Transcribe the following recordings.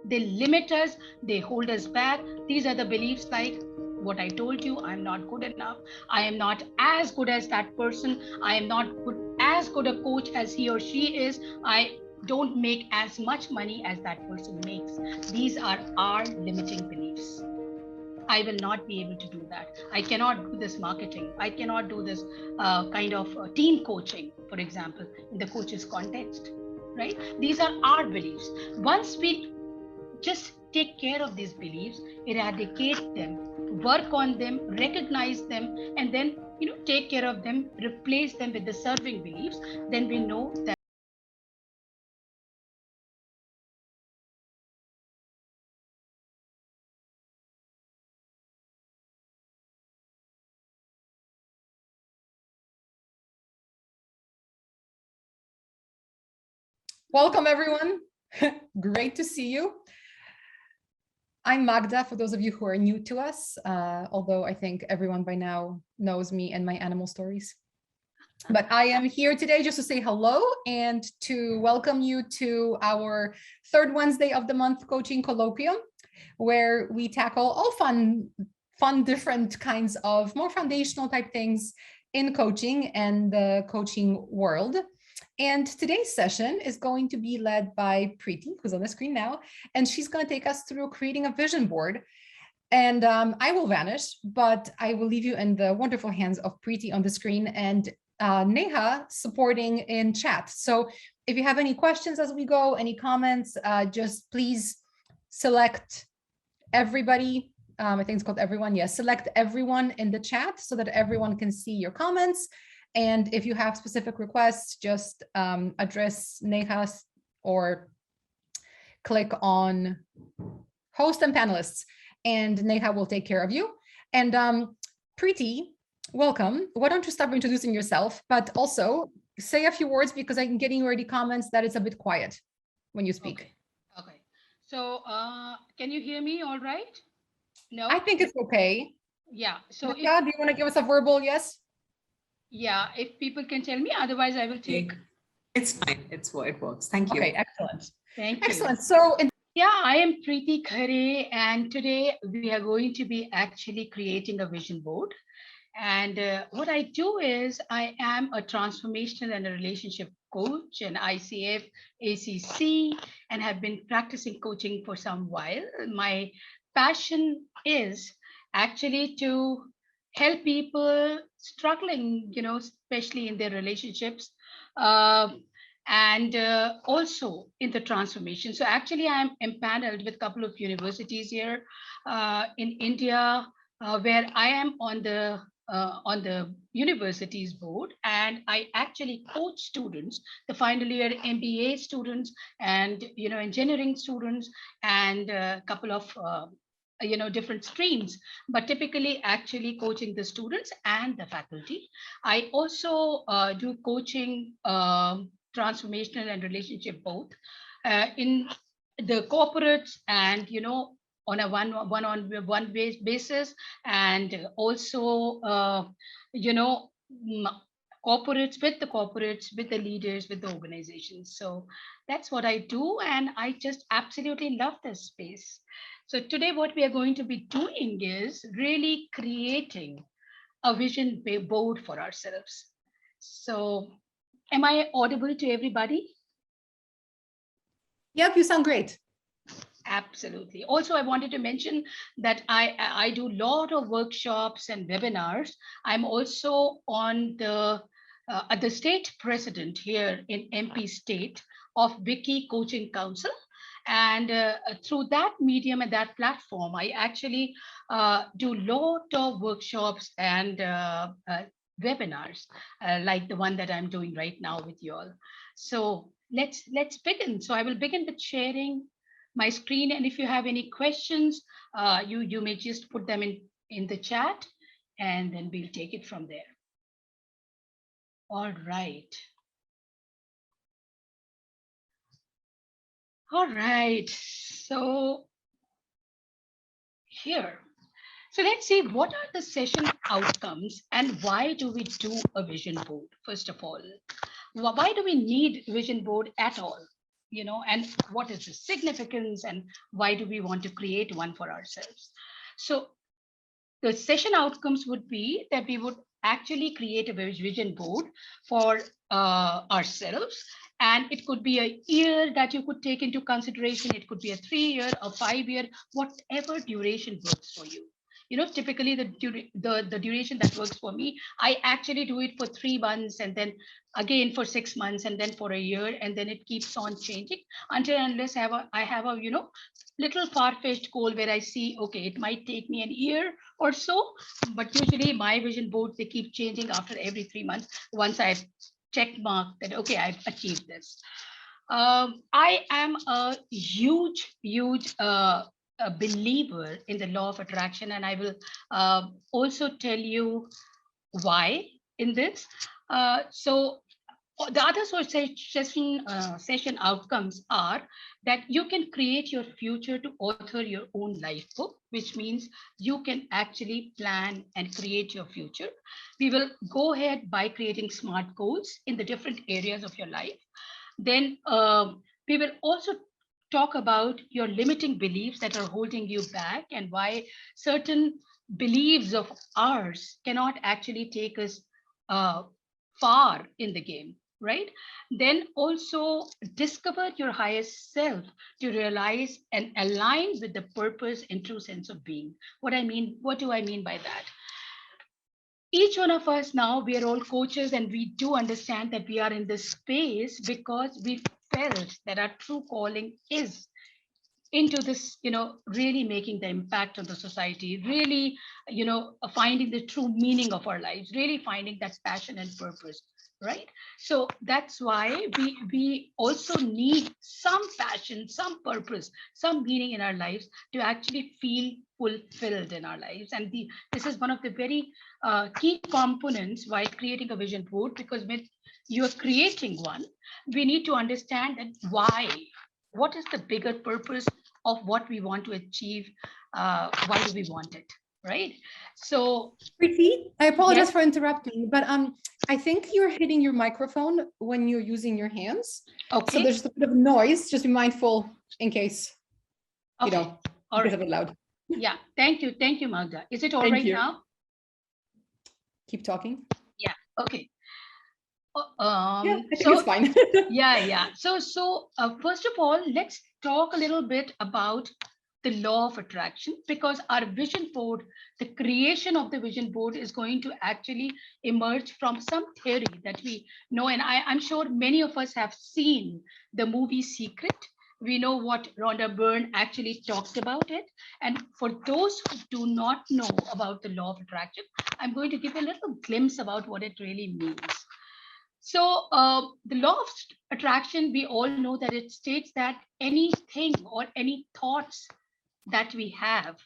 They limit us, they hold us back. These are the beliefs like what I told you: I'm not good enough, I am not as good as that person, I am not good, as good a coach as he or she is, I don't make as much money as that person makes. These are our limiting beliefs. I will not be able to do that. I cannot do this marketing. I cannot do this kind of team coaching, for example, in the coach's context, right? These are our beliefs. Once we just take care of these beliefs, eradicate them, work on them, recognize them, and then take care of them, replace them with the serving beliefs, then we know that Welcome, everyone. Great to see you. I'm Magda, for those of you who are new to us, although I think everyone by now knows me and my animal stories. But I am here today just to say hello and to welcome you to our third Wednesday of the month Coaching Colloquium, where we tackle all fun, different kinds of more foundational type things in coaching and the coaching world. And today's session is going to be led by Preeti, who's on the screen now, and she's going to take us through creating a vision board. And I will vanish, but I will leave you in the wonderful hands of Preeti on the screen and Neha supporting in chat. So if you have any questions as we go, any comments, just please select everybody. I think it's called everyone. Yes, select everyone in the chat so that everyone can see your comments. And if you have specific requests, just address Neha or click on host and panelists, and Neha will take care of you. And Preeti, welcome. Why don't you start by introducing yourself, but also say a few words, because I'm getting already comments that it's a bit quiet when you speak. Okay. So can you hear me all right? No? I think it's okay. Yeah. So Neha, do you want to give us a verbal yes? Yeah, if people can tell me, otherwise I will take. It's fine. It works. Thank you. Okay, excellent. Thank you. Excellent. So yeah, I am Preeti Khare, and today we are going to be actually creating a vision board. And what I do is I am a transformational and a relationship coach, an ICF, ACC, and have been practicing coaching for some while. My passion is actually to help people struggling, especially in their relationships, uh, and also in the transformation. So actually, I'm empaneled with a couple of universities here in India, where I am on the university's board, and I actually coach students, the final year MBA students, and engineering students, and a couple of different streams, but typically actually coaching the students and the faculty. I also do coaching, transformational and relationship both, in the corporates, and on a one-on-one basis, and also corporates, with the corporates, with the leaders, with the organizations. So that's what I do, and I just absolutely love this space. So today what we are going to be doing is really creating a vision board for ourselves. So am I audible to everybody? yep, you sound great. Absolutely. Also, I wanted to mention that I do a lot of workshops and webinars. I'm also on the state president here in MP State of Wiki Coaching Council. And through that medium and that platform, I actually do a lot of workshops and webinars, like the one that I'm doing right now with you all. So let's begin. So I will begin with sharing my screen, and if you have any questions, you may just put them in the chat, and then we'll take it from there. All right. All right. So here. So let's see, what are the session outcomes and why do we do a vision board? First of all, why do we need vision board at all? and what is the significance and why do we want to create one for ourselves. So the session outcomes would be that we would actually create a vision board for ourselves. And it could be a year that you could take into consideration. It could be a 3-year, a 5-year, whatever duration works for you. Typically the duration that works for me, I actually do it for 3 months, and then again for 6 months, and then for a year, and then it keeps on changing until unless I have a little far-fetched goal where I see, okay, it might take me an year or so, but usually my vision boards, they keep changing after every 3 months once I've check mark that, okay, I've achieved this. I am a huge a believer in the law of attraction, and I will also tell you why in this. So the other session outcomes are that you can create your future to author your own life book, which means you can actually plan and create your future. We will go ahead by creating smart goals in the different areas of your life. Then we will also talk about your limiting beliefs that are holding you back and why certain beliefs of ours cannot actually take us uh, far in the game, right? Then also discover your highest self to realize and align with the purpose and true sense of being. What do I mean by that? Each one of us now, we are all coaches, and we do understand that we are in this space because we felt that our true calling is into this, really making the impact on the society, really, finding the true meaning of our lives, really finding that passion and purpose, right? So that's why we also need some passion, some purpose, some meaning in our lives to actually feel fulfilled in our lives. And this is one of the very key components while creating a vision board, because when you're creating one, we need to understand that why, what is the bigger purpose of what we want to achieve, why do we want it, right? So Preeti, I apologize yes. for interrupting, but I think you're hitting your microphone when you're using your hands. Okay. So there's just a bit of noise. Just be mindful in case, Okay. All it's right. a bit loud. Yeah. Thank you, Magda. Is it all Thank right you. now? Keep talking. Yeah. Okay. Yeah, I think So it's fine. yeah. So first of all, let's talk a little bit about the law of attraction, because our vision board, the creation of the vision board is going to actually emerge from some theory that we know. And I'm sure many of us have seen the movie Secret. We know what Rhonda Byrne actually talks about it. And for those who do not know about the law of attraction, I'm going to give a little glimpse about what it really means. So the law of attraction, we all know that it states that anything or any thoughts that we have,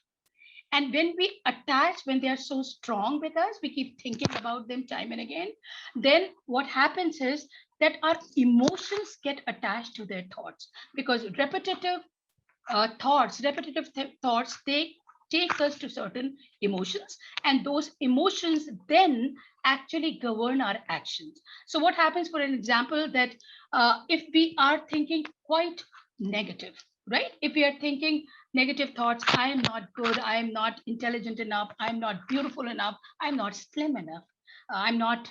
and when we attach, when they are so strong with us, we keep thinking about them time and again, then what happens is that our emotions get attached to their thoughts, because repetitive thoughts, they take us to certain emotions, and those emotions then actually govern our actions. So what happens, for an example, that if we are thinking quite negative, right? If we are thinking negative thoughts, I am not good, I am not intelligent enough, I'm not beautiful enough, I'm not slim enough, I'm not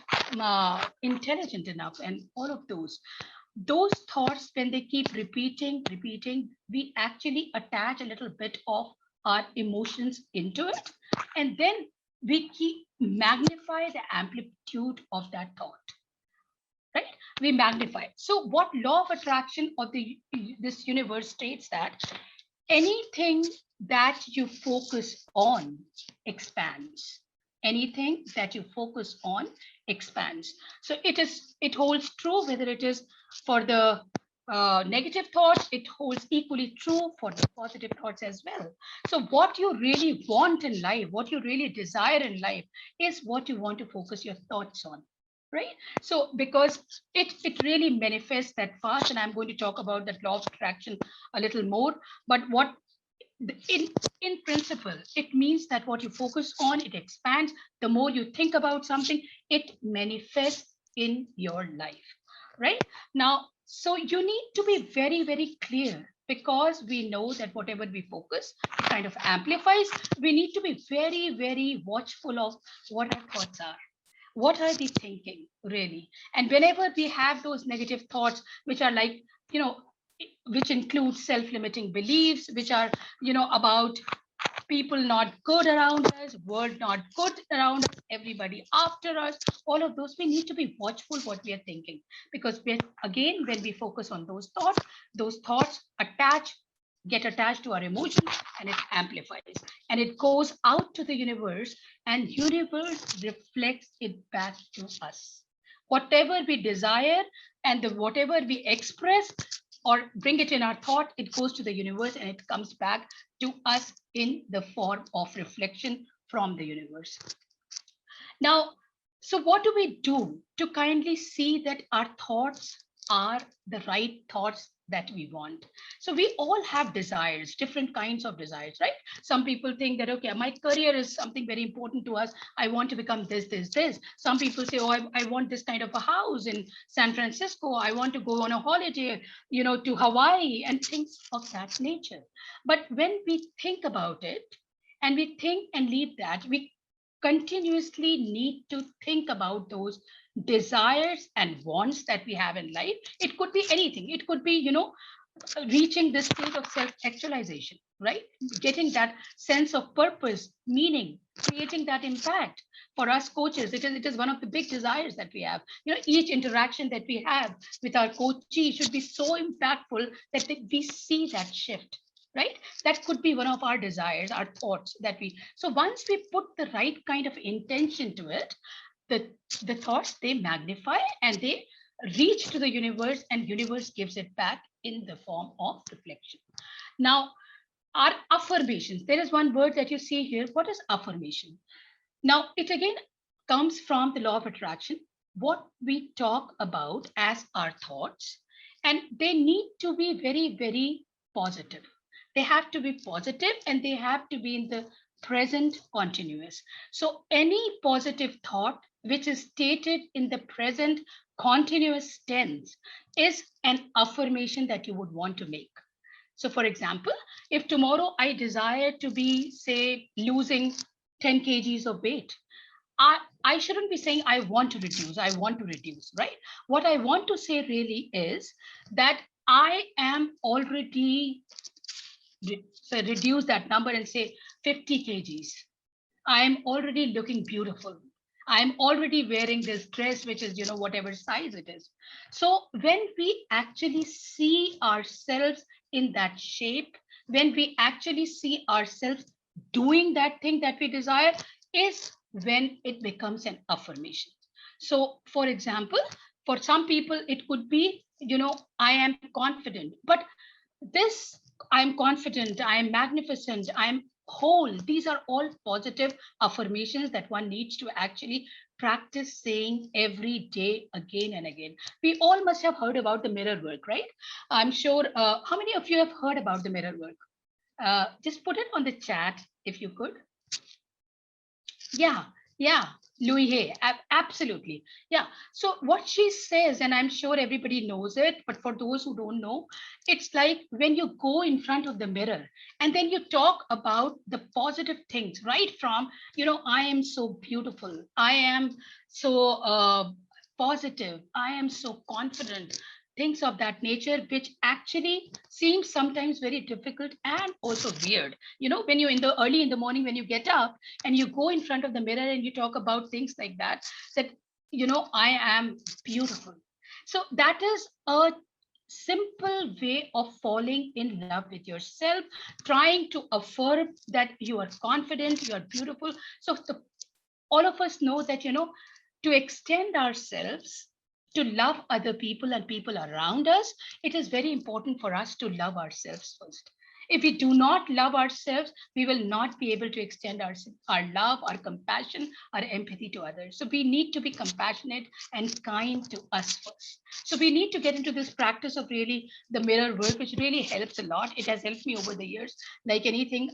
intelligent enough, and all of those thoughts, when they keep repeating, we actually attach a little bit of our emotions into it, and then we keep magnify the amplitude of that thought, right? We magnify. So what law of attraction of this universe states that anything that you focus on expands. Anything that you focus on expands. So it holds true whether it is for the negative thoughts, it holds equally true for the positive thoughts as well. So what you really want in life, what you really desire in life, is what you want to focus your thoughts on, right? So because it really manifests that fast, and I'm going to talk about that law of attraction a little more. But what in in principle, it means that what you focus on, it expands. The more you think about something, it manifests in your life, right? Now So you need to be very, very clear, because we know that whatever we focus kind of amplifies. We need to be very, very watchful of what our thoughts are. What are they thinking really? And whenever we have those negative thoughts, which are like, you know, which include self-limiting beliefs, which are, about people not good around us, world not good around us, everybody after us, all of those, we need to be watchful what we are thinking. Because again, when we focus on those thoughts get attached to our emotions, and it amplifies, and it goes out to the universe, and universe reflects it back to us. Whatever we desire, and whatever we express or bring it in our thought, it goes to the universe, and it comes back to us in the form of reflection from the universe. Now, so what do we do to kindly see that our thoughts are the right thoughts that we want? So we all have desires, different kinds of desires, right? Some people think that, okay, my career is something very important to us. I want to become this, this, this. Some people say, oh, I want this kind of a house in San Francisco. I want to go on a holiday, to Hawaii, and things of that nature. But when we think about it, and we think and leave that, we continuously need to think about those desires and wants that we have in life. It could be anything. It could be, reaching this state of self-actualization, right? Getting that sense of purpose, meaning, creating that impact. For us coaches, it is one of the big desires that we have. Each interaction that we have with our coachee should be so impactful that we see that shift, right? That could be one of our desires, our thoughts that we. So once we put the right kind of intention to it, the thoughts, they magnify, and they reach to the universe, and universe gives it back in the form of reflection. Now, our affirmations, there is one word that you see here. What is affirmation? Now, it again comes from the law of attraction, what we talk about as our thoughts, and they need to be very, very positive. They have to be positive, and they have to be in the present continuous. So any positive thought which is stated in the present continuous tense is an affirmation that you would want to make. So for example, if tomorrow I desire to be, say, losing 10 kgs of weight, I shouldn't be saying I want to reduce, right? What I want to say really is that I am already, so reduce that number and say 50 kgs. I am already looking beautiful. I am already wearing this dress, which is, whatever size it is. So when we actually see ourselves in that shape, when we actually see ourselves doing that thing that we desire, is when it becomes an affirmation. So for example, for some people, it could be, I am confident, but this, I'm confident, I'm magnificent, I'm whole. These are all positive affirmations that one needs to actually practice saying every day, again and again. We all must have heard about the mirror work, right? I'm sure. How many of you have heard about the mirror work? Just put it on the chat if you could. Yeah, yeah, Louis Hay, absolutely. Yeah. So what she says, and I'm sure everybody knows it, but for those who don't know, it's like when you go in front of the mirror and then you talk about the positive things, right? From, I am so beautiful. I am so positive. I am so confident. Things of that nature, which actually seems sometimes very difficult and also weird. When you early in the morning, when you get up and you go in front of the mirror and you talk about things like that, I am beautiful. So that is a simple way of falling in love with yourself, trying to affirm that you are confident, you are beautiful. So all of us know that, to extend ourselves, to love other people and people around us, it is very important for us to love ourselves first. If we do not love ourselves, we will not be able to extend our love, our compassion, our empathy to others. So we need to be compassionate and kind to us first. So we need to get into this practice of really the mirror work, which really helps a lot. It has helped me over the years. Like anything,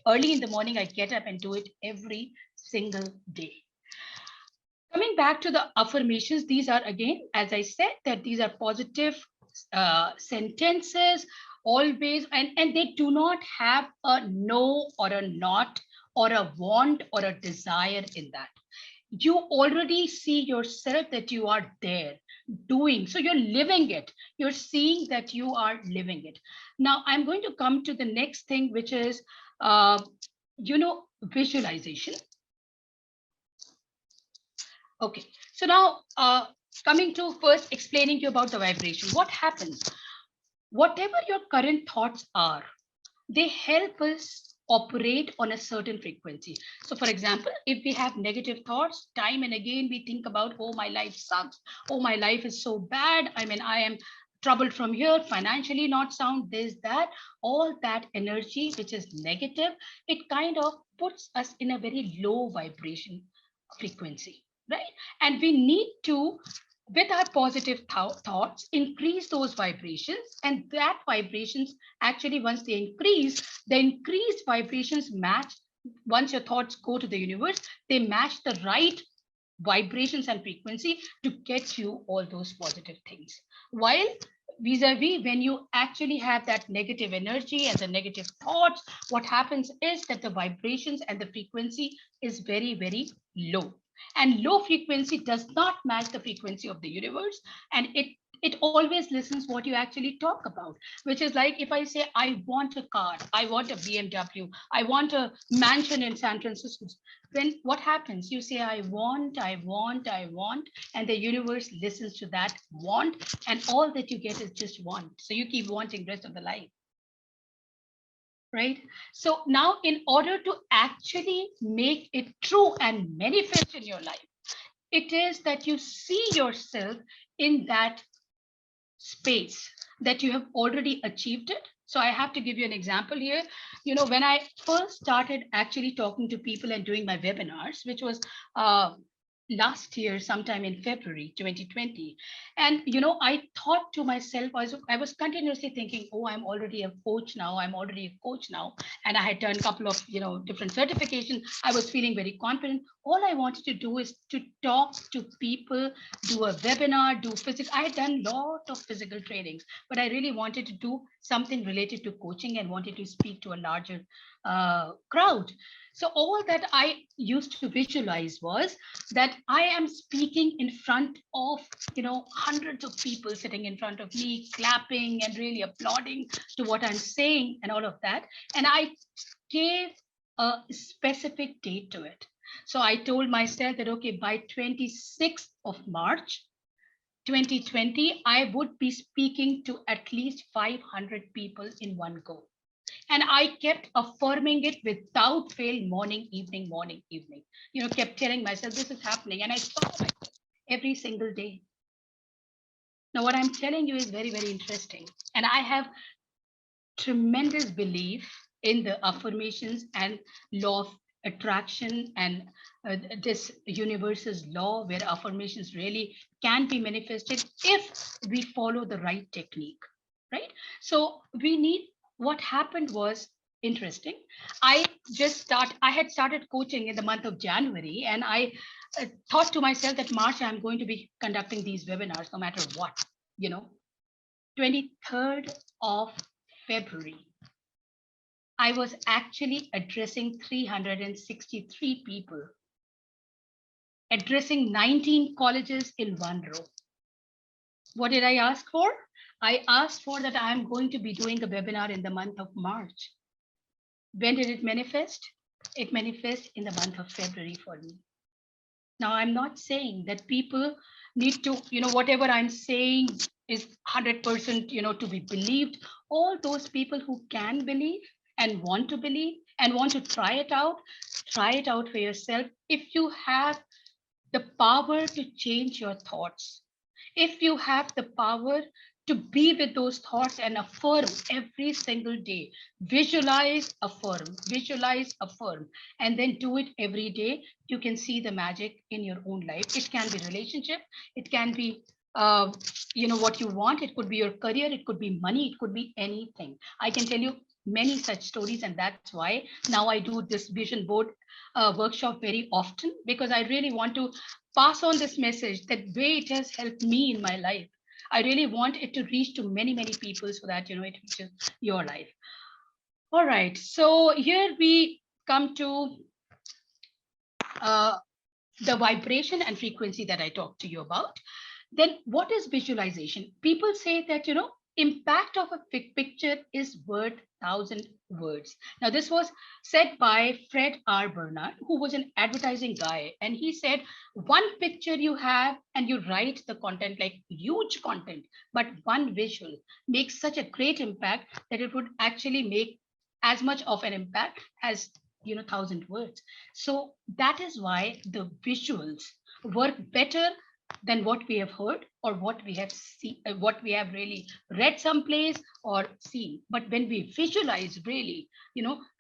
early in the morning, I get up and do it every single day. Coming back to the affirmations, these are, again, as I said, that these are positive sentences always, and they do not have a no or a not or a want or a desire in that. You already see yourself that you are there doing, so you're living it, you're seeing that you are living it. Now I'm going to come to the next thing, which is uh, visualization. Okay, so now coming to first explaining to you about the vibration. What happens, whatever your current thoughts are, they help us operate on a certain frequency. So for example, if we have negative thoughts, time and again we think about, oh, my life sucks, oh, my life is so bad, I mean, I am troubled from here, financially not sound, this, that, all that energy which is negative, it kind of puts us in a very low vibration frequency, right? And we need to, with our positive thoughts, increase those vibrations, and that vibrations actually, once they increase, the increased vibrations match, once your thoughts go to the universe, they match the right vibrations and frequency to get you all those positive things. While vis-a-vis, when you actually have that negative energy and the negative thoughts, what happens is that the vibrations and the frequency is very, very low, and low frequency does not match the frequency of the universe, and it always listens what you actually talk about, which is like, if I say I want a car, I want a BMW, I want a mansion in San Francisco, then what happens? You say, I want, I want, I want, and the universe listens to that want, and all that you get is just want. So you keep wanting rest of the life. Right? So now, in order to actually make it true and manifest in your life, it is that you see yourself in that space, that you have already achieved it. So I have to give you an example here. When I first started actually talking to people and doing my webinars, which was last year, sometime in February 2020. And, I thought to myself, I was continuously thinking, oh, I'm already a coach now. I'm already a coach now. And I had done a couple of, different certifications. I was feeling very confident. All I wanted to do is to talk to people, do a webinar, do physical. I had done a lot of physical trainings, but I really wanted to do something related to coaching and wanted to speak to a larger crowd. So all that I used to visualize was that I am speaking in front of, hundreds of people sitting in front of me, clapping and really applauding to what I'm saying and all of that. And I gave a specific date to it. So I told myself that, okay, by 26th of March, 2020, I would be speaking to at least 500 people in one go. And I kept affirming it without fail, morning, evening, kept telling myself this is happening. And I saw myself every single day. Now, what I'm telling you is very, very interesting. And I have tremendous belief in the affirmations and law of attraction, and this universe's law, where affirmations really can be manifested if we follow the right technique, right? So what happened was interesting. I had started coaching in the month of January, and I thought to myself that March I'm going to be conducting these webinars no matter what. 23rd of February, I was actually addressing 363 people, addressing 19 colleges in one row. What did I ask for? I asked for that I'm going to be doing a webinar in the month of March. When did it manifest? It manifests in the month of February for me. Now, I'm not saying that people need to, whatever I'm saying is 100%, to be believed. All those people who can believe and want to believe and want to try it out for yourself. If you have the power to change your thoughts, if you have the power to be with those thoughts and affirm every single day, visualize, affirm, and then do it every day, you can see the magic in your own life. It can be relationship, it can be what you want, it could be your career, it could be money, it could be anything. I can tell you many such stories, and that's why now I do this vision board workshop very often, because I really want to pass on this message that way it has helped me in my life. I really want it to reach to many, many people so that, it reaches your life. All right. So here we come to uh, the vibration and frequency that I talked to you about. Then what is visualization? People say that, impact of a picture is worth 1,000 words. Now, this was said by Fred R. Bernard, who was an advertising guy. And he said, one picture you have and you write the content, like huge content, but one visual makes such a great impact that it would actually make as much of an impact as 1,000 words. So that is why the visuals work better than what we have heard or what we have seen, what we have really read someplace or seen. But when we visualize, really,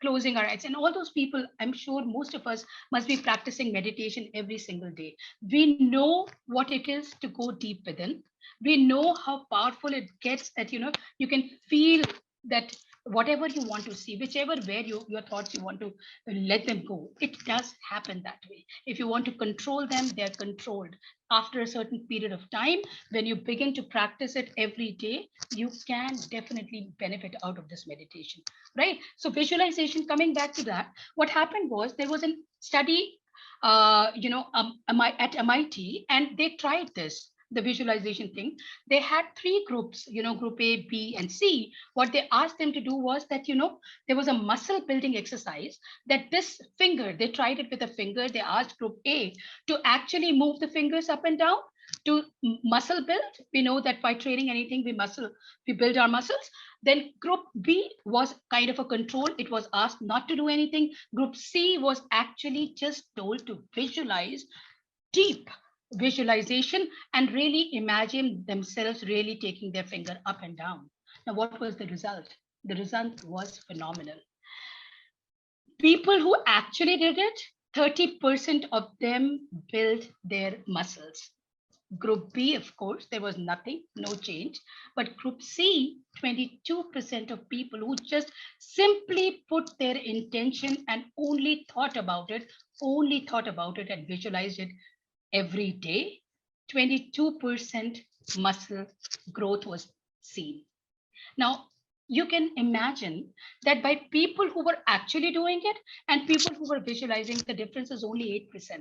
closing our eyes, and all those people, I'm sure most of us must be practicing meditation every single day. We know what it is to go deep within. We know how powerful it gets, that you can feel that whatever you want to see, whichever where your thoughts you want to let them go, it does happen that way. If you want to control them, they're controlled. After a certain period of time, when you begin to practice it every day, you can definitely benefit out of this meditation, right? So visualization, coming back to that, what happened was there was a study at MIT, and they tried this, the visualization thing. They had three groups, group A, B, and C. What they asked them to do was that, there was a muscle building exercise, that this finger, they tried it with a finger. They asked group A to actually move the fingers up and down to muscle build. We know that by training anything, we build our muscles. Then group B was kind of a control. It was asked not to do anything. Group C was actually just told to visualize, deep visualization, and really imagine themselves really taking their finger up and down. Now, what was the result? The result was phenomenal. People who actually did it, 30% of them built their muscles. Group B, of course, there was nothing, no change. But group C, 22% of people who just simply put their intention and only thought about it and visualized it every day, 22% muscle growth was seen. Now, you can imagine that by people who were actually doing it and people who were visualizing, the difference is only 8%.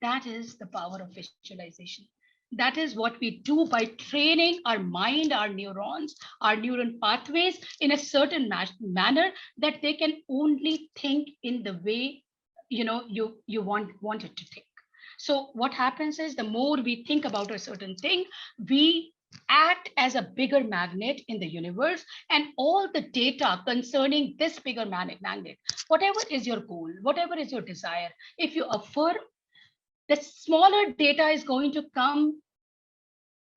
That is the power of visualization. That is what we do by training our mind, our neurons, our neuron pathways in a certain manner, that they can only think in the way you want it to think. So what happens is, the more we think about a certain thing, we act as a bigger magnet in the universe, and all the data concerning this bigger magnet, whatever is your goal, whatever is your desire, if you affirm, the smaller data is going to come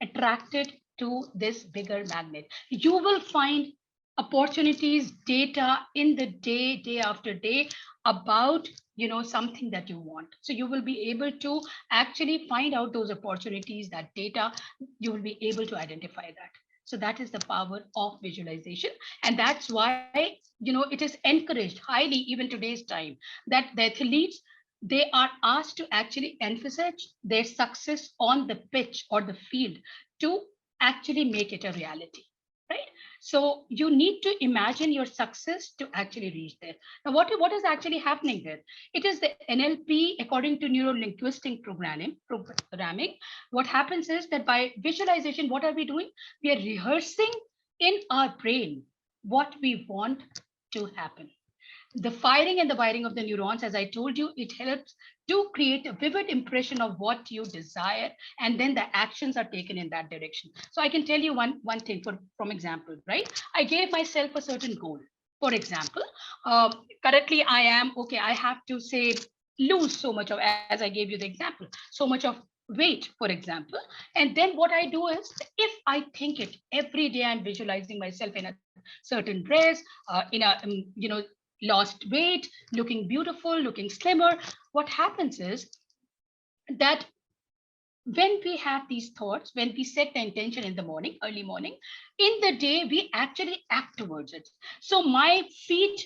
attracted to this bigger magnet. You will find opportunities, data in the day after day, about something that you want. So you will be able to actually find out those opportunities, that data, you will be able to identify that. So that is the power of visualization. And that's why it is encouraged highly, even today's time, that the athletes, they are asked to actually emphasize their success on the pitch or the field to actually make it a reality, right? So you need to imagine your success to actually reach there. Now, what is actually happening there? It is the NLP, according to neuro-linguistic programming. What happens is that by visualization, what are we doing? We are rehearsing in our brain what we want to happen. The firing and the wiring of the neurons, as I told you, it helps to create a vivid impression of what you desire, and then the actions are taken in that direction. So I can tell you one thing from example, right? I gave myself a certain goal. For example, currently I have to say lose so much of, as I gave you the example, so much of weight, for example. And then what I do is, if I think it every day, I'm visualizing myself in a certain dress, in a lost weight, looking beautiful, looking slimmer. What happens is that when we have these thoughts, when we set the intention in the morning, early morning, in the day, we actually act towards it. So my feet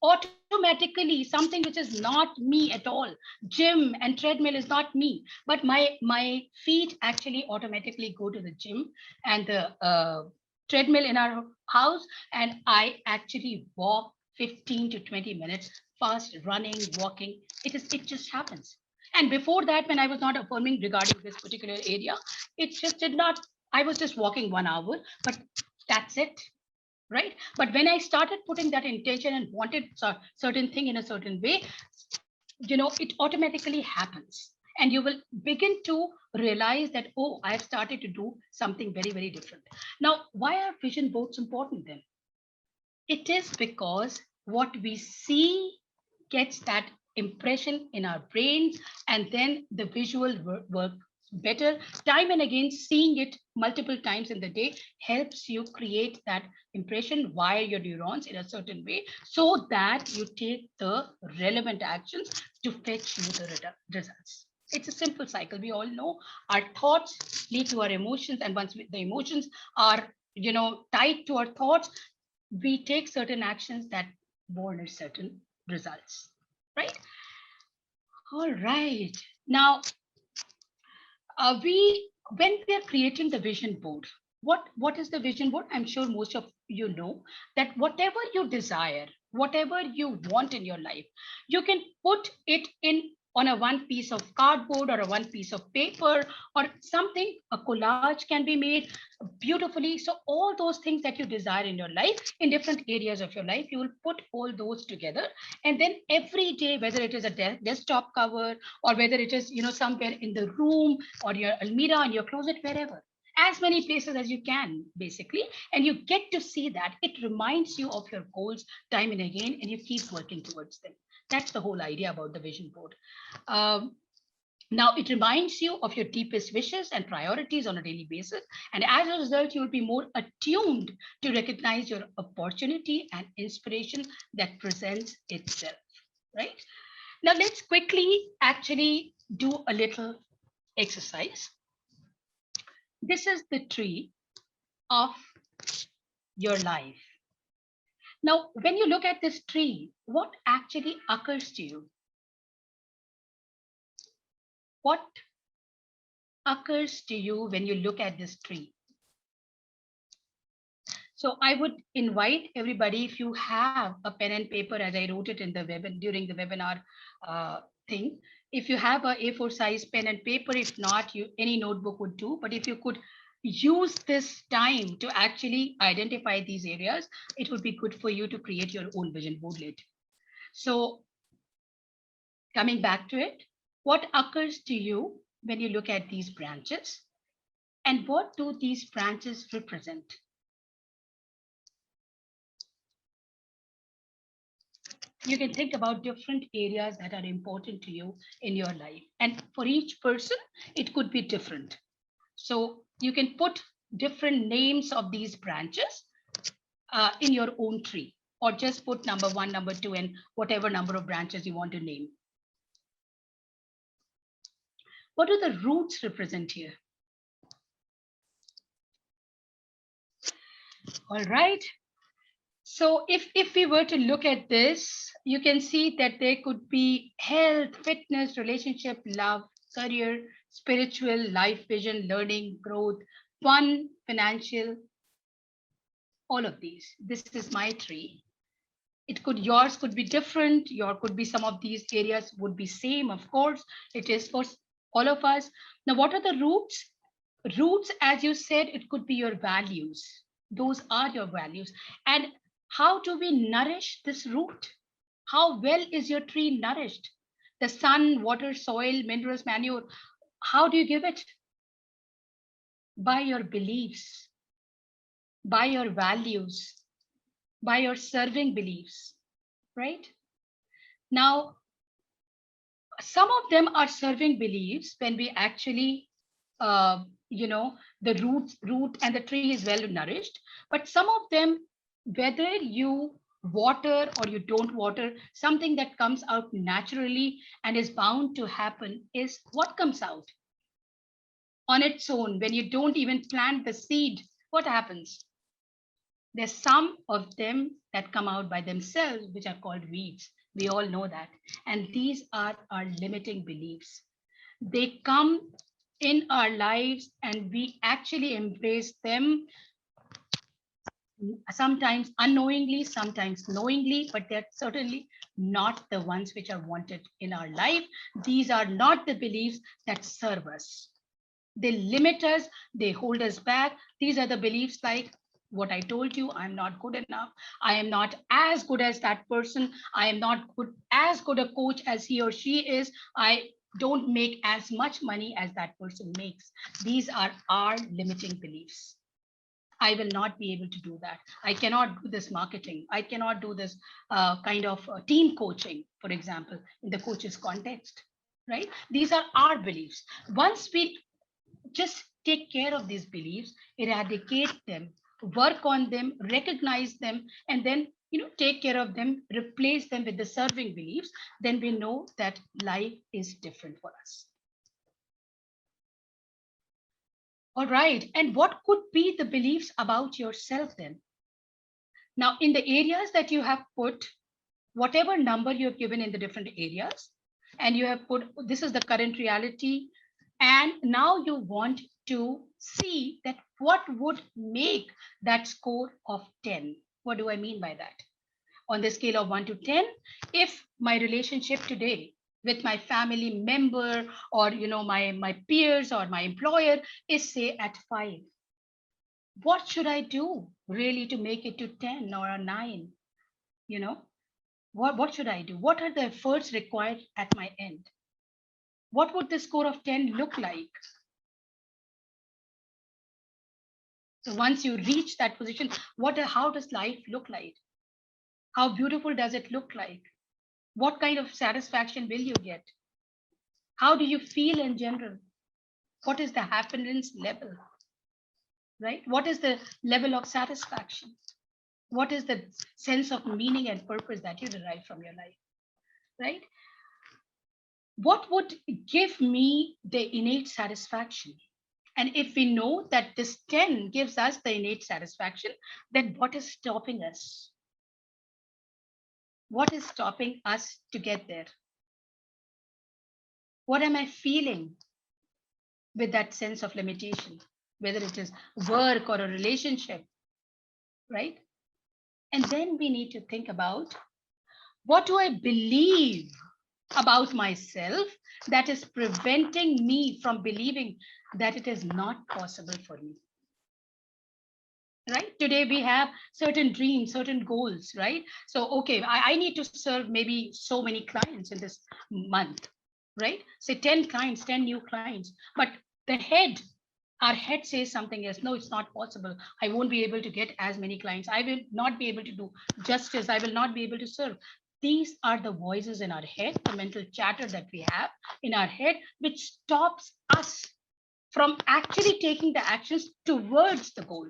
automatically something which is not me at all. Gym and treadmill is not me, but my feet actually automatically go to the gym and the treadmill in our house, and I actually walk 15 to 20 minutes, fast running, walking. It just happens. And before that, when I was not affirming regarding this particular area, it just did not. I was just walking 1 hour, but that's it, right? But when I started putting that intention and wanted certain thing in a certain way, it automatically happens. And you will begin to realize that, oh, I've started to do something very, very different. Now, why are vision boards important then? It is because what we see gets that impression in our brains, and then the visual work better. Time and again, seeing it multiple times in the day helps you create that impression, wire your neurons in a certain way, so that you take the relevant actions to fetch you the results. It's a simple cycle. We all know our thoughts lead to our emotions, and once the emotions are tied to our thoughts, we take certain actions that born certain results, right? All right. Now, we when we are creating the vision board, what is the vision board? I'm sure most of you know that whatever you desire, whatever you want in your life, you can put it in on a one piece of cardboard or a one piece of paper or something. A collage can be made beautifully. So all those things that you desire in your life, in different areas of your life, you will put all those together. And then every day, whether it is a desktop cover or whether it is somewhere in the room or your almirah and your closet, wherever, as many places as you can, basically, and you get to see that it reminds you of your goals time and again, and you keep working towards them. That's the whole idea about the vision board. Now, it reminds you of your deepest wishes and priorities on a daily basis. And as a result, you will be more attuned to recognize your opportunity and inspiration that presents itself, right? Now, let's quickly actually do a little exercise. This is the tree of your life. Now, when you look at this tree, what actually occurs to you? What occurs to you when you look at this tree? So I would invite everybody, if you have a pen and paper, as I wrote it in the during the webinar thing, if you have a A4 size pen and paper, if not, any notebook would do. But if you could use this time to actually identify these areas, it would be good for you to create your own vision board later. So coming back to it, what occurs to you when you look at these branches? And what do these branches represent? You can think about different areas that are important to you in your life. And for each person, it could be different. So you can put different names of these branches in your own tree, or just put number 1, number 2, and whatever number of branches you want to name. What do the roots represent here? All right. So if we were to look at this, you can see that there could be health, fitness, relationship, love, career, spiritual, life vision, learning, growth, fun, financial, all of these. This is my tree. Yours could be different. Your could be some of these areas would be same, of course. It is for all of us. Now, what are the roots? Roots, as you said, it could be your values. Those are your values. And how do we nourish this root? How well is your tree nourished? The sun, water, soil, minerals, manure, how do you give it? By your beliefs, by your values, by your serving beliefs, right? Now, some of them are serving beliefs when we actually, the root and the tree is well nourished. But some of them, whether you water or you don't water, something that comes out naturally and is bound to happen is what comes out on its own. When you don't even plant the seed, what happens? There's some of them that come out by themselves, which are called weeds. We all know that. And these are our limiting beliefs. They come in our lives and we actually embrace them, sometimes unknowingly, sometimes knowingly, but they're certainly not the ones which are wanted in our life. These are not the beliefs that serve us. They limit us, they hold us back. These are the beliefs like what I told you: I'm not good enough. I am not as good as that person. I am not good, as good a coach as he or she is. I don't make as much money as that person makes. These are our limiting beliefs. I will not be able to do that. I cannot do this marketing. I cannot do this kind of team coaching, for example, in the coach's context, right? These are our beliefs. Once we just take care of these beliefs, eradicate them, work on them, recognize them, and then take care of them, replace them with the serving beliefs, then we know that life is different for us. All right. And what could be the beliefs about yourself then? Now, in the areas that you have put, whatever number you have given in the different areas, and you have put, this is the current reality, and now you want to see that what would make that score of 10. What do I mean by that? On the scale of 1 to 10, if my relationship today with my family member, or my peers or my employer is say at 5, what should I do really to make it to 10 or a 9? You know, what should I do? What are the efforts required at my end? What would the score of 10 look like? So once you reach that position, how does life look like? How beautiful does it look like? What kind of satisfaction will you get? How do you feel in general? What is the happiness level? Right? What is the level of satisfaction? What is the sense of meaning and purpose that you derive from your life? Right? What would give me the innate satisfaction? And if we know that this 10 gives us the innate satisfaction, then what is stopping us? What is stopping us to get there? What am I feeling with that sense of limitation, whether it is work or a relationship, right? And then we need to think about, what do I believe about myself that is preventing me from believing that it is not possible for me? Right? Today we have certain dreams, certain goals, right? So, okay, I need to serve maybe so many clients in this month, right? Say 10 clients, 10 new clients, but the head, our head says something else. No, it's not possible. I won't be able to get as many clients. I will not be able to do justice. I will not be able to serve. These are the voices in our head, the mental chatter that we have in our head, which stops us from actually taking the actions towards the goal.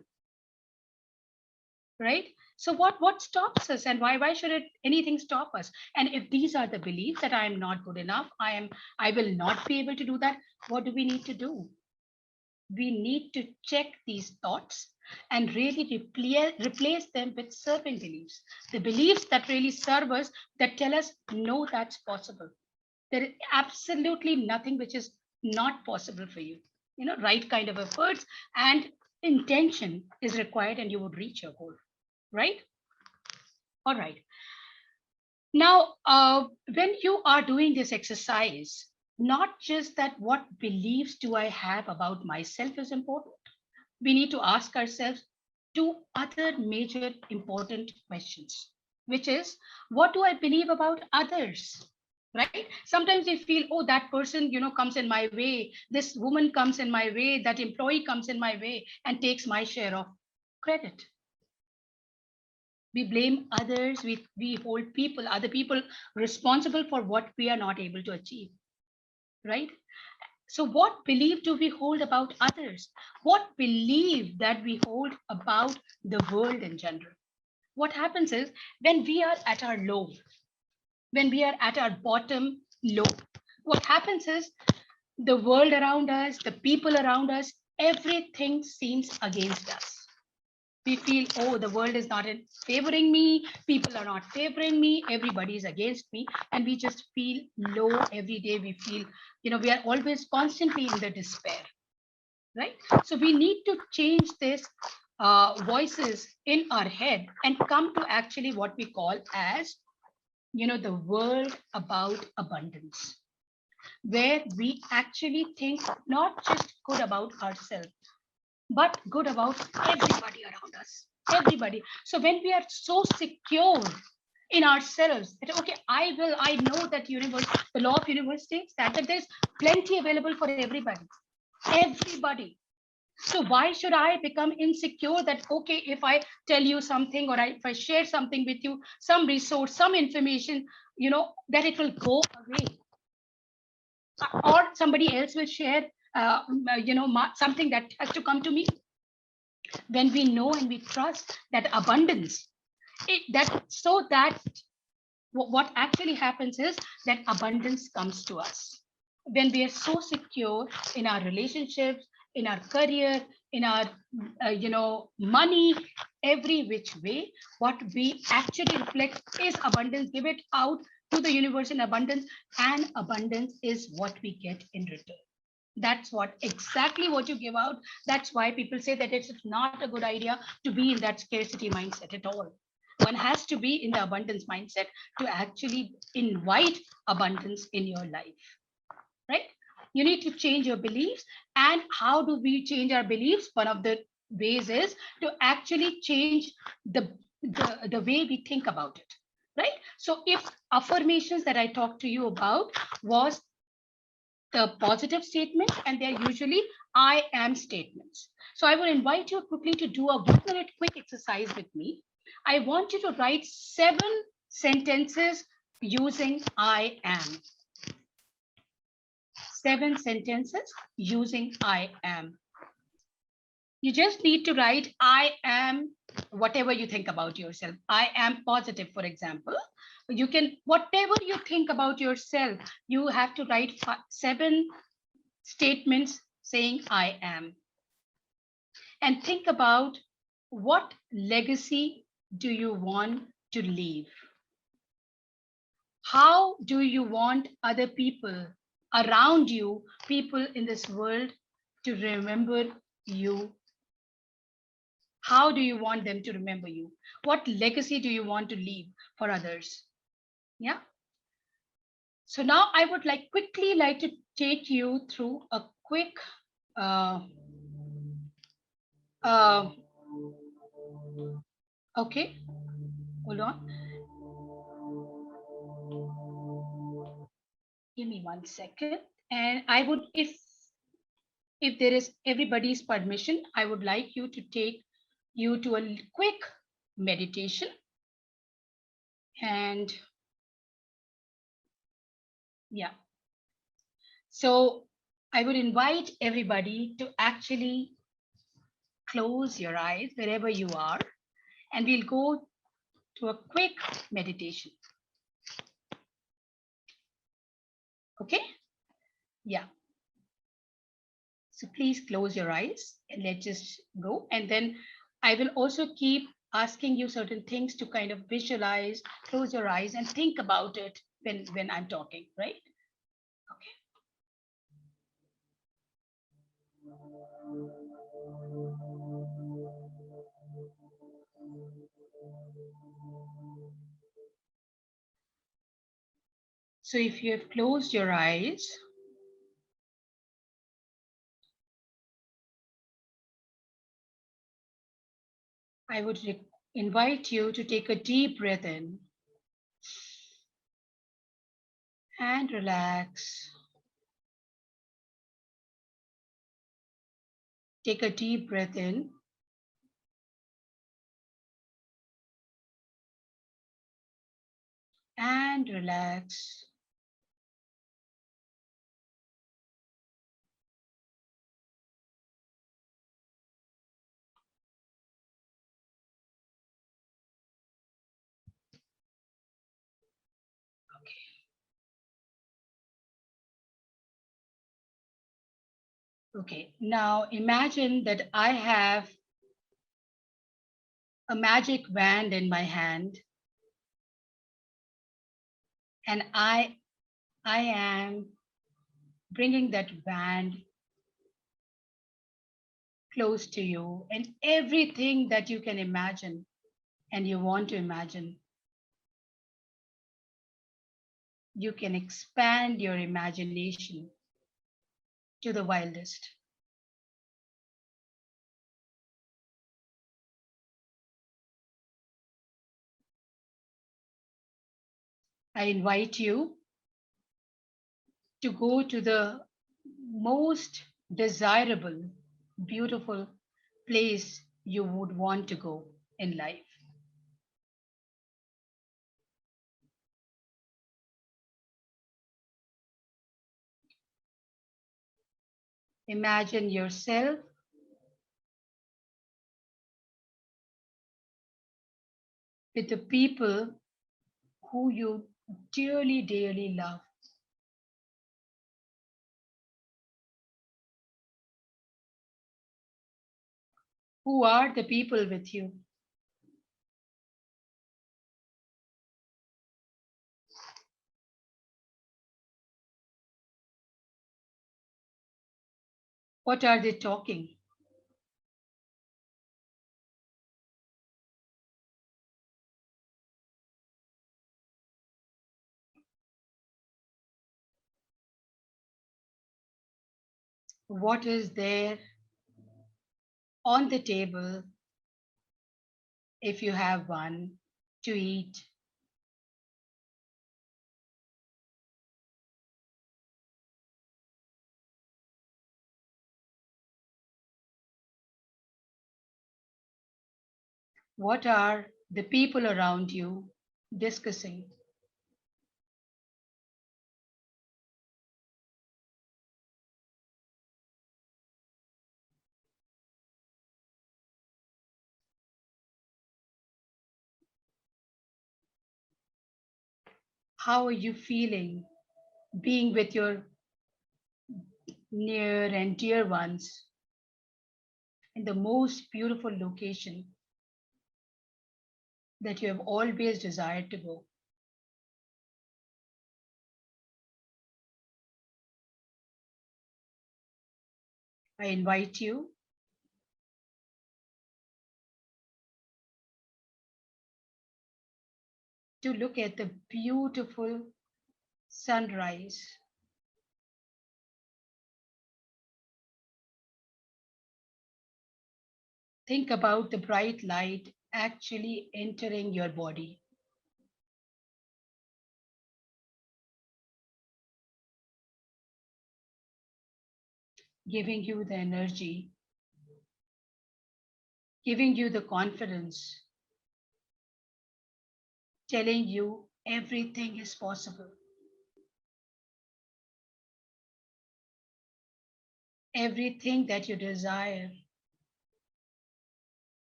Right? So what stops us, and why should anything stop us? And if these are the beliefs that I am not good enough, I will not be able to do that, what do we need to do? We need to check these thoughts and really replace them with serving beliefs, the beliefs that really serve us, that tell us, no, that's possible. There is absolutely nothing which is not possible for you. Right kind of efforts and intention is required, and you would reach your goal. Right? All right. Now, when you are doing this exercise, not just that what beliefs do I have about myself is important. We need to ask ourselves two other major important questions, which is, what do I believe about others? Right? Sometimes we feel, oh, that person, comes in my way. This woman comes in my way. That employee comes in my way and takes my share of credit. We blame others, we hold other people responsible for what we are not able to achieve, right? So what belief do we hold about others? What belief that we hold about the world in general? What happens is, when we are at our low, when we are at our bottom low, what happens is, the world around us, the people around us, everything seems against us. We feel, oh, the world is not favoring me, people are not favoring me, everybody is against me, and we just feel low every day. We feel, we are always constantly in the despair, right? So we need to change this voices in our head and come to actually what we call as, the world about abundance, where we actually think not just good about ourselves, but good about everybody around us. Everybody. So when we are so secure in ourselves that okay, I know that universe, the law of universe states that there's plenty available for everybody. Everybody. So why should I become insecure that okay, if I tell you something or if I share something with you, some resource, some information, that it will go away, or somebody else will share, something that has to come to me. When we know and we trust that abundance, what actually happens is that abundance comes to us when we are so secure in our relationships, in our career, in our money, every which way. What we actually reflect is abundance. Give it out to the universe in abundance, and abundance is what we get in return. That's what exactly what you give out. That's why people say that it's not a good idea to be in that scarcity mindset at all. One has to be in the abundance mindset to actually invite abundance in your life, right? You need to change your beliefs. And how do we change our beliefs? One of the ways is to actually change the way we think about it, right? So if affirmations that I talked to you about was the positive statement, and they're usually I am statements. So I will invite you quickly to do a 1 minute quick exercise with me. I want you to write 7 sentences using I am. 7 sentences using I am. You just need to write I am whatever you think about yourself. I am positive, for example. You can, whatever you think about yourself, you have to write 7 statements saying I am. And think about what legacy do you want to leave? How do you want other people around you, people in this world, to remember you? How do you want them to remember you? What legacy do you want to leave for others? Yeah. So now I would quickly like to take you through a quick uh, uh, okay, hold on. Give me 1 second. And I would, if there is everybody's permission, I would like you to take you to a quick meditation. And yeah, so I would invite everybody to actually close your eyes wherever you are, and we'll go to a quick meditation. Okay? Yeah. So please close your eyes and let's just go. And then I will also keep asking you certain things to kind of visualize, close your eyes and think about it when I'm talking, right? Okay. So if you have closed your eyes, I would invite you to take a deep breath in and relax. Take a deep breath in and relax. Okay, now imagine that I have a magic wand in my hand, and I am bringing that wand close to you, and everything that you can imagine and you want to imagine, you can expand your imagination to the wildest. I invite you to go to the most desirable, beautiful place you would want to go in life. Imagine yourself with the people who you dearly, dearly love. Who are the people with you? What are they talking? What is there on the table, if you have one, to eat? What are the people around you discussing? How are you feeling being with your near and dear ones in the most beautiful location that you have always desired to go? I invite you to look at the beautiful sunrise. Think about the bright light actually entering your body, giving you the energy, giving you the confidence, telling you everything is possible. Everything that you desire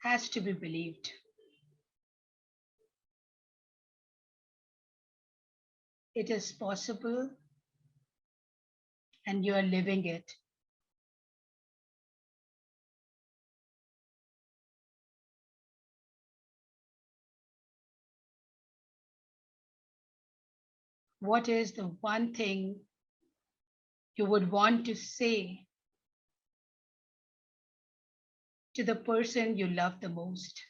has to be believed. It is possible and you are living it. What is the one thing you would want to say to the person you love the most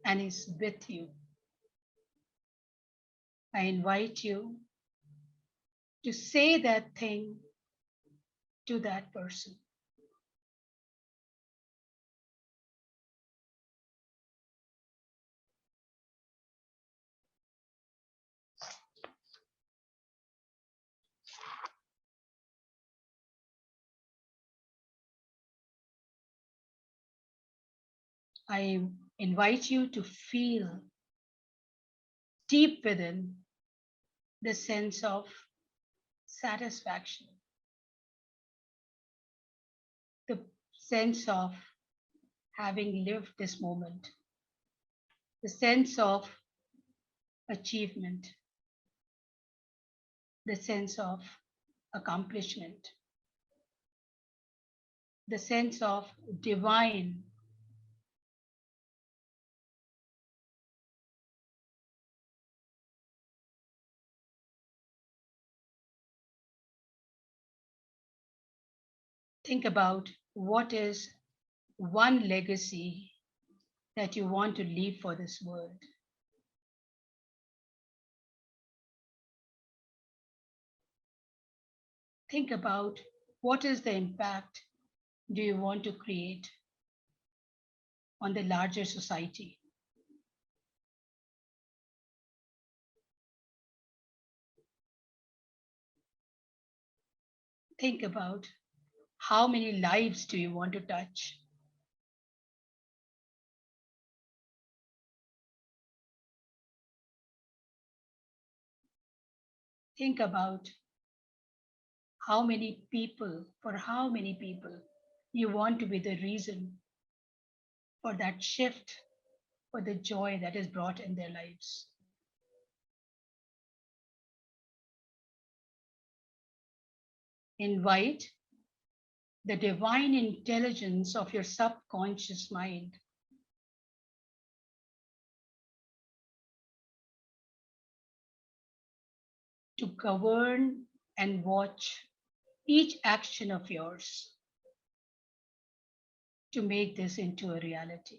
and is with you? I invite you to say that thing to that person. I invite you to feel deep within the sense of satisfaction, the sense of having lived this moment, the sense of achievement, the sense of accomplishment, the sense of divine Think about what is one legacy that you want to leave for this world. Think about what is the impact do you want to create on the larger society. Think about how many lives do you want to touch. Think about for how many people you want to be the reason for that shift, for the joy that is brought in their lives. Invite the divine intelligence of your subconscious mind to govern and watch each action of yours to make this into a reality.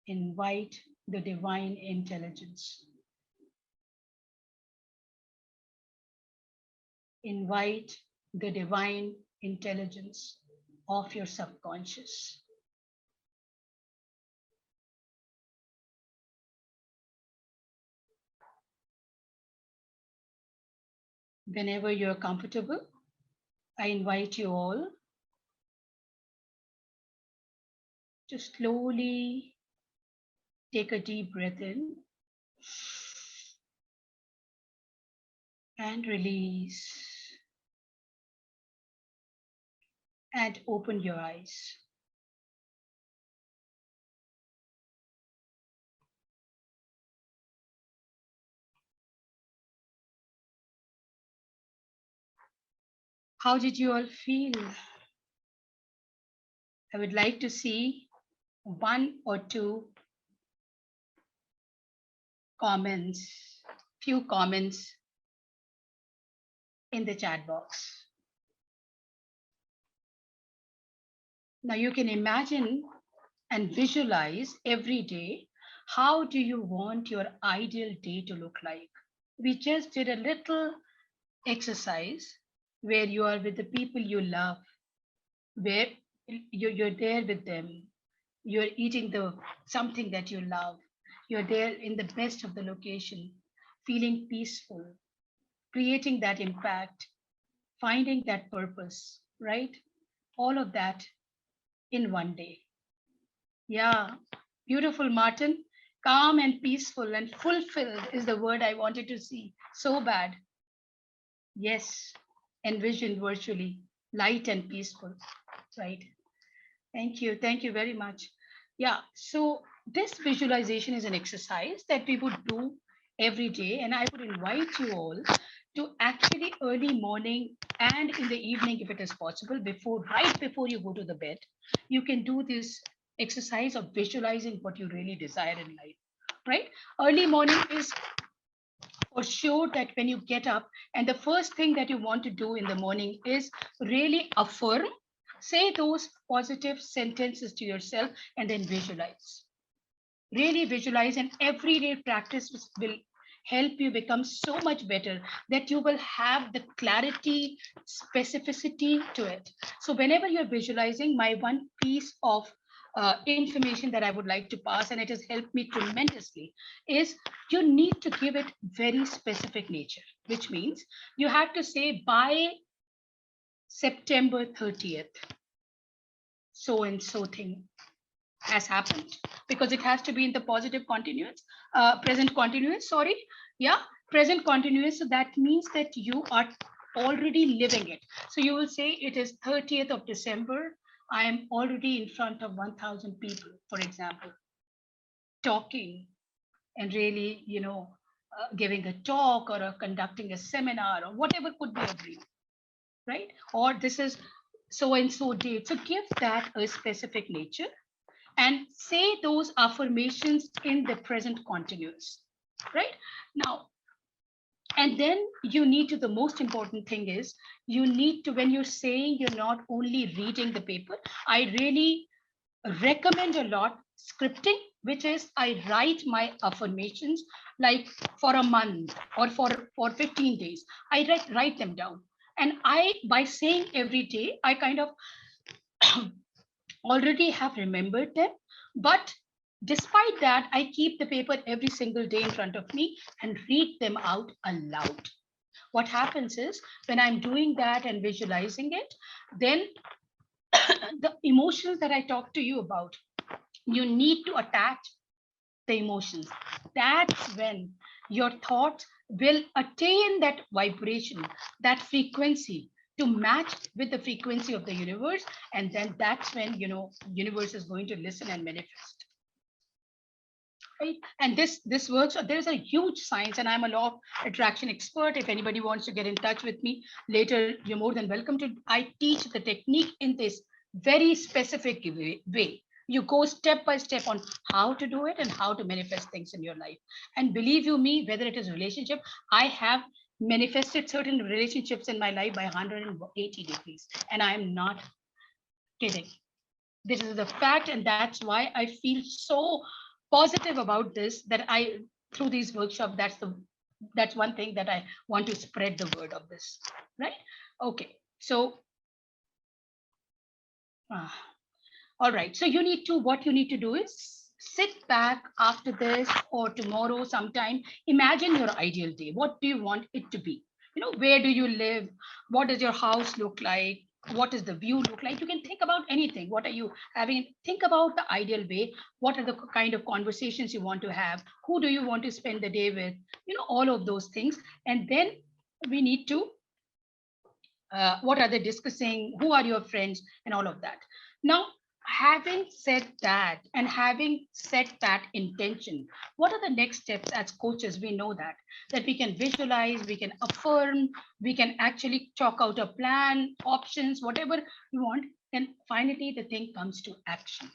Invite the divine intelligence. Invite the divine intelligence of your subconscious. Whenever you're comfortable, I invite you all to slowly take a deep breath in and release and open your eyes. How did you all feel? I would like to see one or two comments, few comments in the chat box. Now you can imagine and visualize every day, how do you want your ideal day to look like? We just did a little exercise where you are with the people you love, where you're there with them, you're eating something that you love, you're there in the best of the location, feeling peaceful, creating that impact, finding that purpose, right? All of that in one day. Yeah, beautiful, Martin. Calm and peaceful and fulfilled is the word I wanted to see so bad. Yes, envisioned virtually, light and peaceful, right? Thank you. Thank you very much. Yeah, so this visualization is an exercise that we would do every day, and I would invite you all to actually early morning and in the evening, if it is possible, right before you go to the bed, you can do this exercise of visualizing what you really desire in life, right? Early morning is for sure that when you get up and the first thing that you want to do in the morning is really affirm, say those positive sentences to yourself, and then visualize. Really visualize, and everyday practice will help you become so much better that you will have the clarity, specificity to it. So whenever you're visualizing, my one piece of information that I would like to pass, and it has helped me tremendously, is you need to give it very specific nature, which means you have to say by September 30th, so and so thing has happened, because it has to be in the positive continuous, present continuous, sorry. Yeah, present continuous. So that means that you are already living it. So you will say it is 30th of December. I am already in front of 1,000 people, for example, talking and really, giving a talk or conducting a seminar or whatever could be a dream, right? Or this is so and so date. So give that a specific nature and say those affirmations in the present continuous. right? Now, and then you need to, the most important thing is you need to, when you're saying you're not only reading the paper, I really recommend a lot scripting, which is I write my affirmations like for a month or for 15 days. I write them down. And I, by saying every day, I kind of already have remembered them. But despite that, I keep the paper every single day in front of me and read them out aloud. What happens is when I'm doing that and visualizing it, then the emotions that I talked to you about, you need to attach the emotions. That's when your thoughts will attain that vibration, that frequency to match with the frequency of the universe. And then that's when, universe is going to listen and manifest. Right? And this works. There's a huge science, and I'm a law of attraction expert. If anybody wants to get in touch with me later, you're more than welcome to. I teach the technique in this very specific way. You go step by step on how to do it and how to manifest things in your life. And believe you me, whether it is relationship, I have manifested certain relationships in my life by 180 degrees, and I am not kidding. This is the fact, and that's why I feel so positive about this, that I, through these workshops, that's one thing that I want to spread the word of this, right? Okay, so uh, all right, so what you need to do is sit back after this or tomorrow sometime, imagine your ideal day. What do you want it to be? Where do you live? What does your house look like? What does the view look like? You can think about anything. What are you having? Think about the ideal way. What are the kind of conversations you want to have? Who do you want to spend the day with? All of those things. And then we need to, what are they discussing? Who are your friends? And all of that. Now, having said that and having set that intention, what are the next steps? As coaches, we know that we can visualize, we can affirm, we can actually chalk out a plan, options, whatever you want. And finally, the thing comes to action.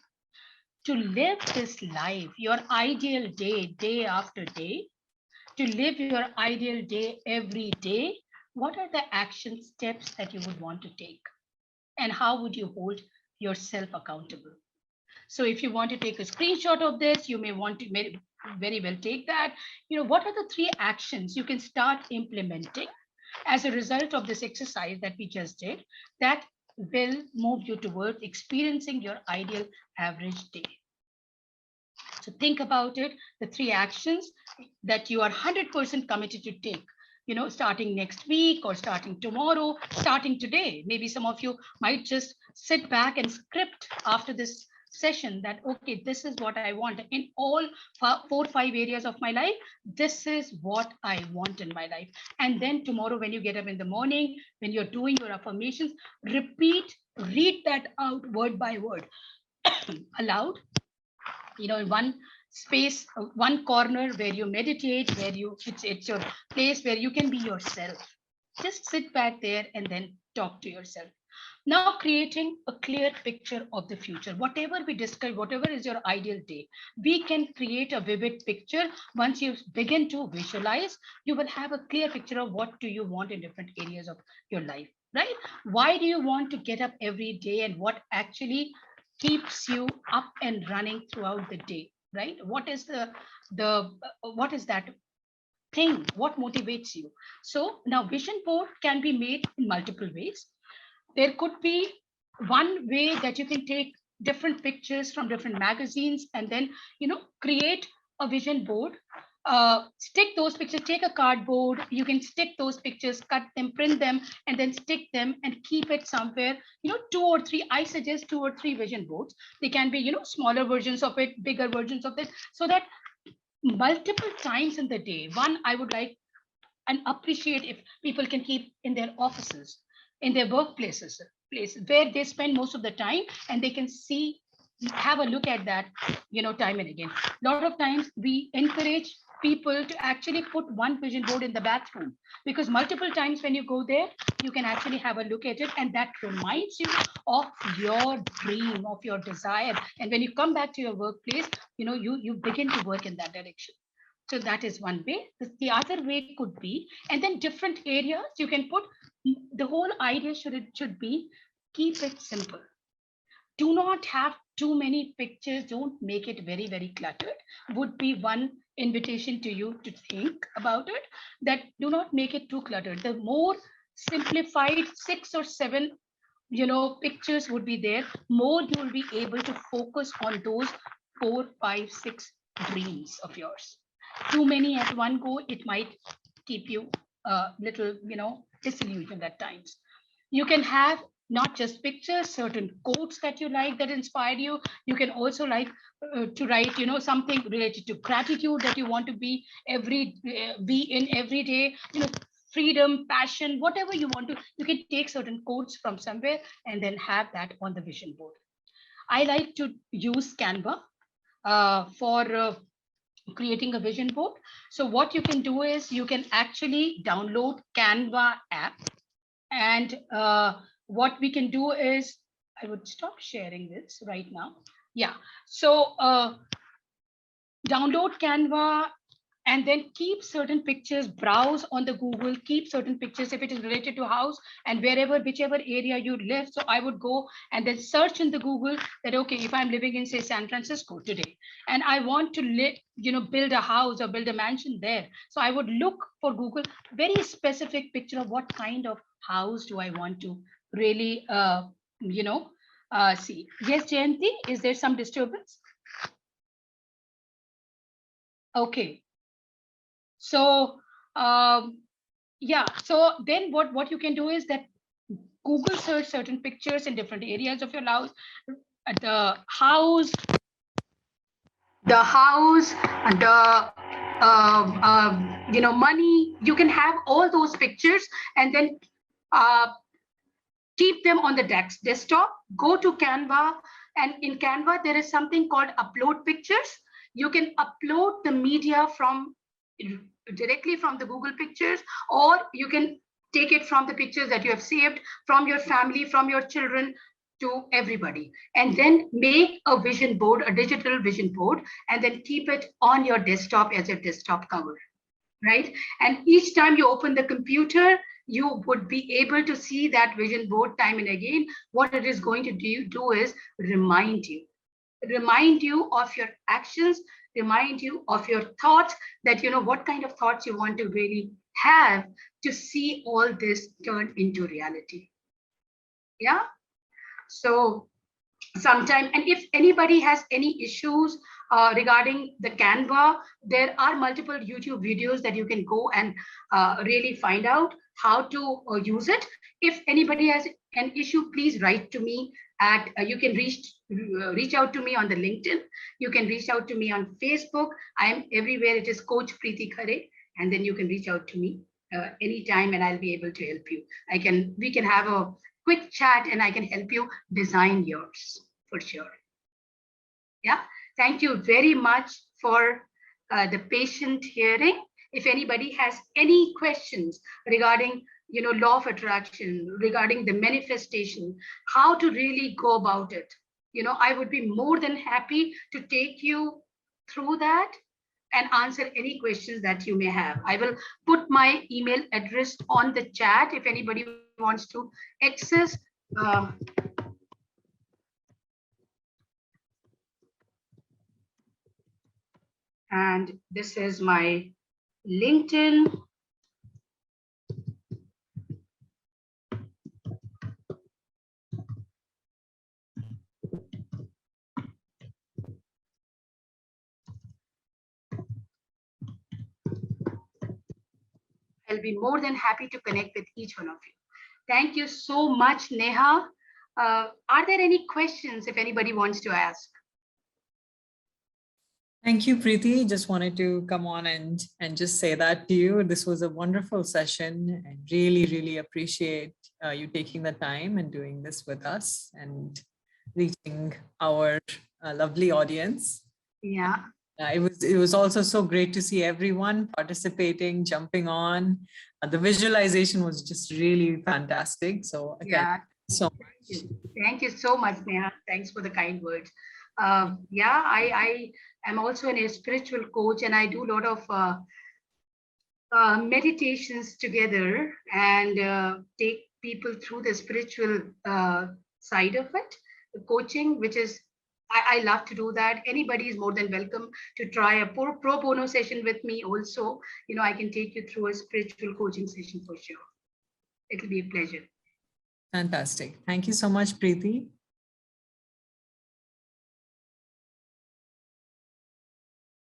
To live this life, your ideal day, day after day, to live your ideal day every day, what are the action steps that you would want to take? And how would you hold yourself accountable? So if you want to take a screenshot of this, you may want to very well take that. What are the 3 actions you can start implementing as a result of this exercise that we just did that will move you towards experiencing your ideal average day? So think about it, the 3 actions that you are 100% committed to take, starting next week or starting tomorrow, starting today. Maybe some of you might just sit back and script after this session that, okay, this is what I want in all 4 or 5 areas of my life. This is what I want in my life. And then tomorrow, when you get up in the morning, when you're doing your affirmations, read that out word by word aloud, in one space, one corner where you meditate, where it's your place where you can be yourself. Just sit back there and then talk to yourself. Now, creating a clear picture of the future. Whatever we describe, whatever is your ideal day, we can create a vivid picture. Once you begin to visualize, you will have a clear picture of what do you want in different areas of your life, right? Why do you want to get up every day, and what actually keeps you up and running throughout the day, right? What is what is that thing? What motivates you? So now vision board can be made in multiple ways. There could be one way that you can take different pictures from different magazines and then create a vision board. Stick those pictures, take a cardboard, you can stick those pictures, cut them, print them, and then stick them and keep it somewhere. 2 or 3, I suggest 2 or 3 vision boards. They can be smaller versions of it, bigger versions of it, so that multiple times in the day, one, I would like and appreciate if people can keep in their offices, in their workplaces, places where they spend most of the time, and they can see, have a look at that, time and again. A lot of times we encourage people to actually put one vision board in the bathroom, because multiple times when you go there, you can actually have a look at it, and that reminds you of your dream, of your desire. And when you come back to your workplace, you begin to work in that direction. So that is one way. The other way could be, and then different areas you can put. The whole idea should be keep it simple. Do not have too many pictures. Don't make it very, very cluttered. Would be one invitation to you to think about it, that do not make it too cluttered. The more simplified 6 or 7 pictures would be there, more you will be able to focus on those 4, 5, 6 dreams of yours. Too many at one go, it might keep you a little disillusioned at times. You can have not just pictures, certain quotes that you like that inspire you. You can also like to write something related to gratitude that you want to be in every day, freedom, passion, whatever you want to. You can take certain quotes from somewhere and then have that on the vision board. I like to use Canva for creating a vision board. So what you can do is you can actually download Canva app, and what we can do is, I would stop sharing this right now. Yeah, so download Canva and then keep certain pictures, browse on the Google, keep certain pictures if it is related to house and whichever area you live. So I would go and then search in the Google that, okay, if I'm living in, say, San Francisco today, and I want to build a house or build a mansion there. So I would look for Google, very specific picture of what kind of house do I want to really, see. Yes, Jayanti, is there some disturbance? Okay. So yeah, so then what you can do is that Google search certain pictures in different areas of your house, the house, money. You can have all those pictures and then keep them on the desktop. Go to Canva, and in Canva there is something called upload pictures. You can upload the media directly from the Google Pictures, or you can take it from the pictures that you have saved from your family, from your children, to everybody, and then make a vision board, a digital vision board, and then keep it on your desktop as your desktop cover, right? And each time you open the computer, you would be able to see that vision board time and again. What it is going to do is remind you of your actions, remind you of your thoughts, that what kind of thoughts you want to really have to see all this turn into reality. Yeah. So sometime, and if anybody has any issues regarding the Canva, there are multiple YouTube videos that you can go and really find out how to use it. If anybody has an issue, please write to me at you can reach out to me on the LinkedIn. You can reach out to me on Facebook. I am everywhere. It is Coach Preeti Khare, and then you can reach out to me anytime, and I'll be able to help you. We can have a quick chat, and I can help you design yours for sure. Yeah. Thank you very much for the patient hearing. If anybody has any questions regarding law of attraction, regarding the manifestation, how to really go about it, I would be more than happy to take you through that and answer any questions that you may have. I will put my email address on the chat if anybody wants to access. And this is my LinkedIn. I'll be more than happy to connect with each one of you. Thank you so much, Neha. Are there any questions if anybody wants to ask? Thank you, Preeti. Just wanted to come on and just say that to you. This was a wonderful session, and really, really appreciate you taking the time and doing this with us and reaching our lovely audience. Yeah. It was also so great to see everyone participating, jumping on. The visualization was just really fantastic. So again, So much. Thank you so much, Neha. Thanks for the kind words. Yeah, I am also a spiritual coach, and I do a lot of meditations together and take people through the spiritual side of it, the coaching, which is I love to do that. Anybody is more than welcome to try a pro bono session with me. Also, I can take you through a spiritual coaching session for sure. It'll be a pleasure. Fantastic. Thank you so much, Preeti.